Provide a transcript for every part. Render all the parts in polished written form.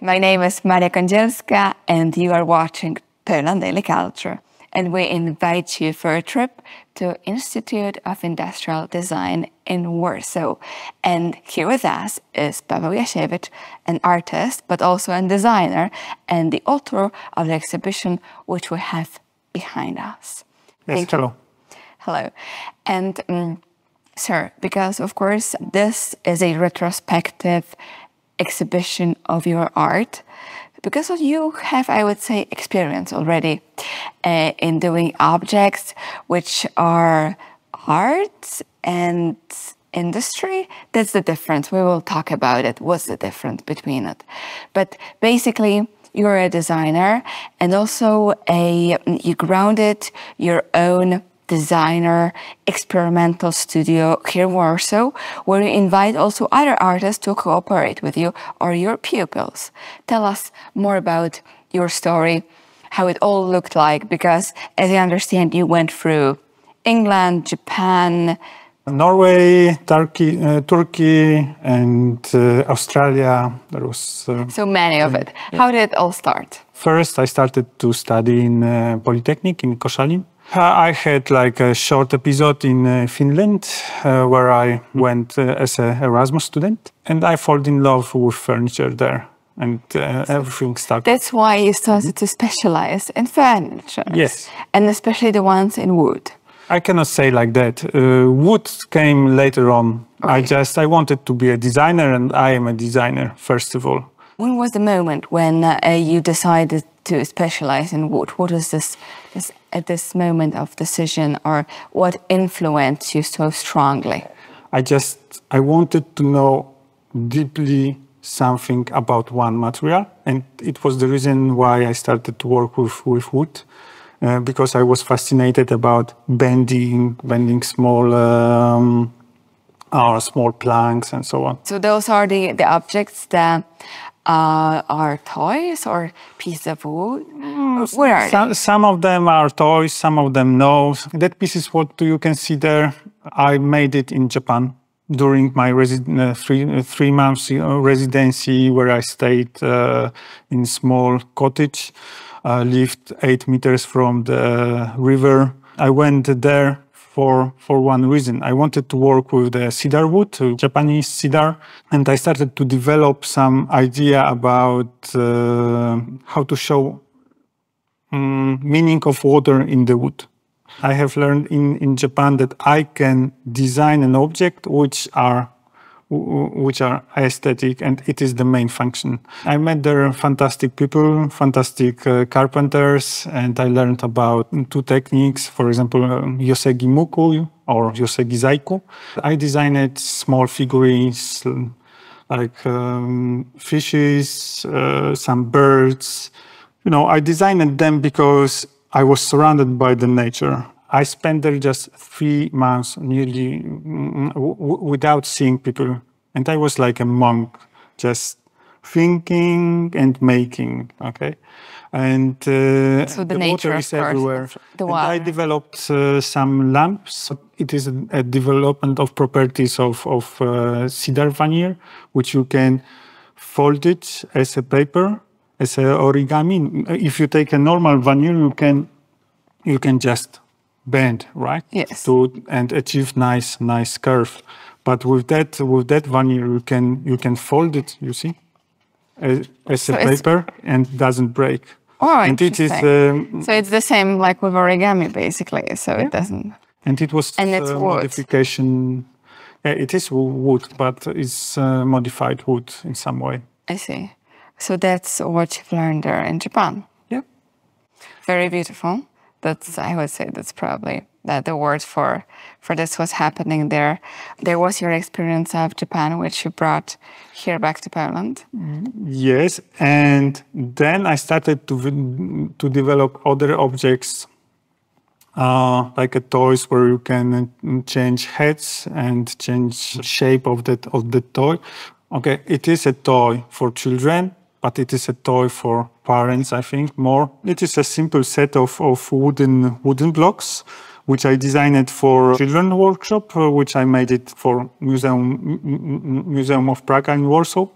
My name is Maria Kądzielska and you are watching Poland Daily Culture. And we invite you for a trip to Institute of Industrial Design in Warsaw. And here with us is Paweł Jasiewicz, an artist, but also a designer and the author of the exhibition which we have behind us. Yes, hello. Hello. And sir, because of course this is a retrospective exhibition of your art, because you have, I would say, experience already in doing objects which are art and industry. That's the difference. We will talk about it. What's the difference between it? But basically, you're a designer and also you grounded your own designer experimental studio here in Warsaw, where you invite also other artists to cooperate with you or your pupils. Tell us more about your story, how it all looked like, because as I understand, you went through England, Japan, Norway, Turkey, and Australia. There was so many of it. How did it all start? First, I started to study in Polytechnic in Koszalin. I had like a short episode in Finland where I went as an Erasmus student, and I fell in love with furniture there, and everything started. That's why you started to specialize in furniture. Yes. And especially the ones in wood. I cannot say like that. Wood came later on. Okay. I wanted to be a designer, and I am a designer, first of all. When was the moment when you decided to specialize in wood? What was this at this moment of decision, or what influenced you so strongly? I wanted to know deeply something about one material, and it was the reason why I started to work with wood, because I was fascinated about bending small planks and so on. So those are the objects that are toys or pieces of wood? Where are they? Some of them are toys, some of them no. That piece is what you can see there. I made it in Japan during my three months residency, where I stayed in a small cottage, lived 8 meters from the river. I went there for one reason. I wanted to work with the cedar wood, Japanese cedar, and I started to develop some idea about how to show meaning of water in the wood. I have learned in Japan that I can design an object which are aesthetic, and it is the main function. I met there fantastic people, fantastic carpenters, and I learned about 2 techniques, for example, Yosegi Muku or Yosegi Zaiku. I designed small figurines like fishes, some birds. You know, I designed them because I was surrounded by the nature. I spent there just 3 months nearly without seeing people. And I was like a monk, just thinking and making, okay? And so the water is everywhere. The water. I developed some lamps. It is a development of properties of cedar veneer, which you can fold it as a paper, as a origami. If you take a normal veneer, you can just bend, right? Yes. And achieve nice curve. But with that veneer, you can fold it. You see, as a paper, and it doesn't break. Oh, and interesting. So it's the same like with origami, basically. So it doesn't. And it was it's modification. Yeah, it is wood, but it's modified wood in some way. I see. So that's what you've learned there in Japan. Yeah. Very beautiful. I would say that's probably the word for this was happening there. There was your experience of Japan, which you brought here back to Poland. Yes, and then I started to develop other objects, like toys where you can change heads and change shape of the toy. Okay, it is a toy for children, but it is a toy for parents, I think, more. It is a simple set of wooden blocks, which I designed for children's workshop, which I made it for Museum of Prague in Warsaw.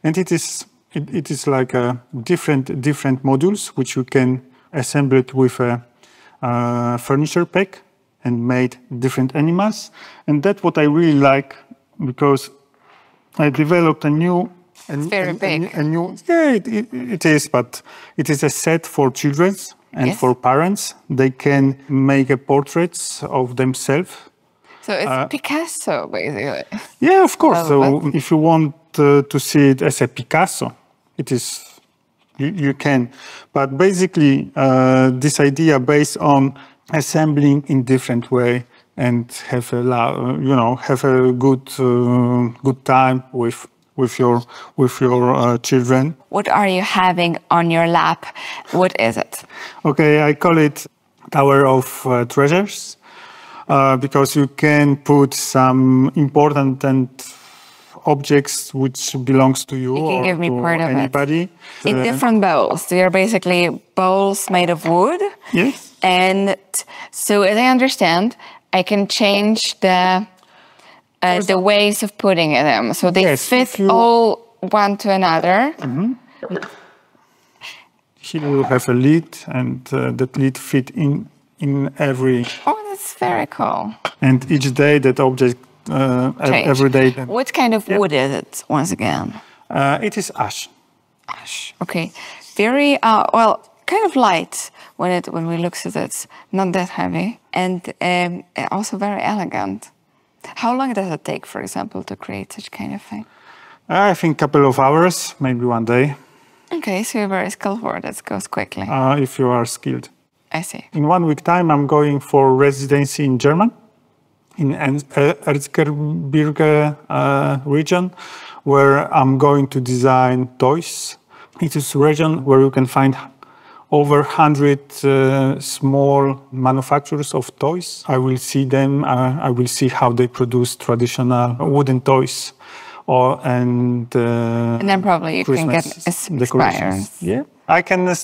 And it is it is like a different modules which you can assemble it with a furniture pack and made different animals. And that's what I really like, because I developed a new. It's very big. Yeah, it is, but it is a set for children and for parents. They can make portraits of themselves. So it's Picasso, basically. Yeah, of course. So if you want to see it as a Picasso, it is, you can. But basically, this idea based on assembling in different way and have a good time with your children. What are you having on your lap? What is it? Okay, I call it Tower of Treasures, because you can put some important and objects which belongs to you, You can or give me to part of anybody. In different bowls. They are basically bowls made of wood. Yes. And so, as I understand, I can change the ways of putting them. So they fit all one to another. Mm-hmm. Here you have a lid, and that lid fit in every. Oh, that's very cool. And each day that object, every day. What kind of wood is it, once again? It is ash. Ash, okay. Very, kind of light when we look at it. Not that heavy. And also very elegant. How long does it take, for example, to create such kind of thing? I think a couple of hours, maybe one day. Okay, so you're very skillful. That goes quickly. If you are skilled. I see. In 1 week time, I'm going for residency in Germany, in Erzgebirge region, where I'm going to design toys. It is a region where you can find over 100 small manufacturers of toys. I will see them. I will see how they produce traditional wooden toys, and then probably you can get inspired. Yeah, I can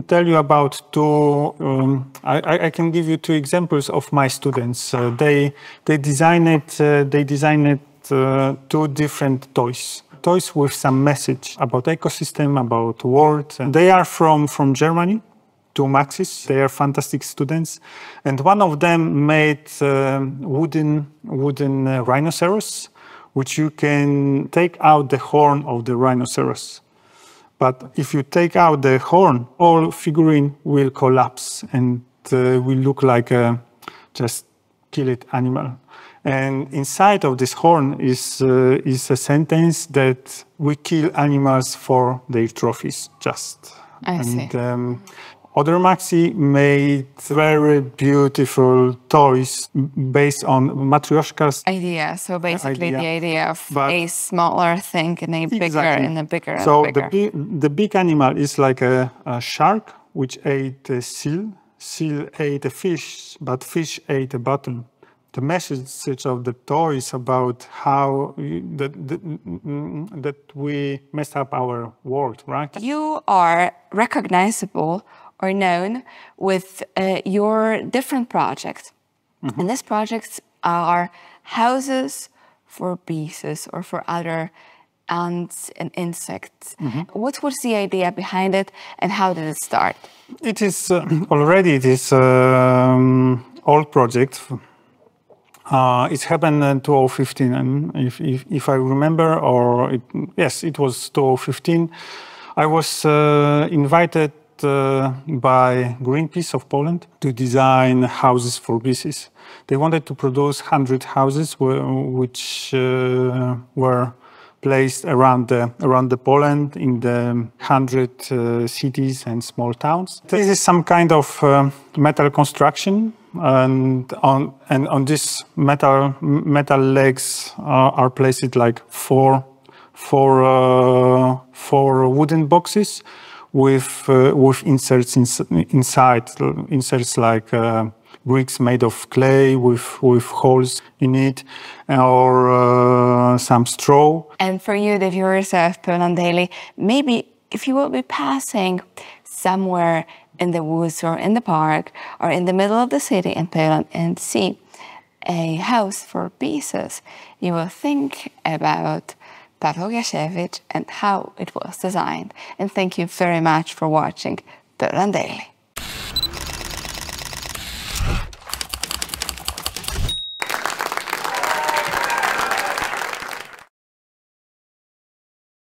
tell you about two. I can give you two examples of my students. They designed two different toys. Toys with some message about ecosystem, about world. And they are from Germany, two Maxis. They are fantastic students. And one of them made wooden rhinoceros, which you can take out the horn of the rhinoceros. But if you take out the horn, all figurine will collapse and will look like a just killed animal. And inside of this horn is a sentence that we kill animals for their trophies. I see. Other Maxi made very beautiful toys based on Matryoshka's idea. So basically, the idea of a smaller thing and a bigger and a bigger. So and bigger. the big animal is like a shark which ate a seal. Seal ate a fish, but fish ate a bottle. The message of the toy is about how that we messed up our world, right? You are recognizable or known with your different projects. Mm-hmm. And these projects are houses for bees or for other ants and insects. Mm-hmm. What was the idea behind it, and how did it start? It is already this old project. It happened in 2015, and if I remember, it was 2015. I was invited by Greenpeace of Poland to design houses for bees. They wanted to produce 100 houses which were placed around the Poland in the 100 cities and small towns. This is some kind of metal construction, and on this metal legs are placed like four wooden boxes with inserts inside. Inserts like bricks made of clay with holes in it, or some straw. And for you, the viewers of Poland Daily, maybe if you will be passing somewhere in the woods or in the park or in the middle of the city in Poland and see a house for bees, you will think about Paweł Jasiewicz and how it was designed. And thank you very much for watching Poland Daily.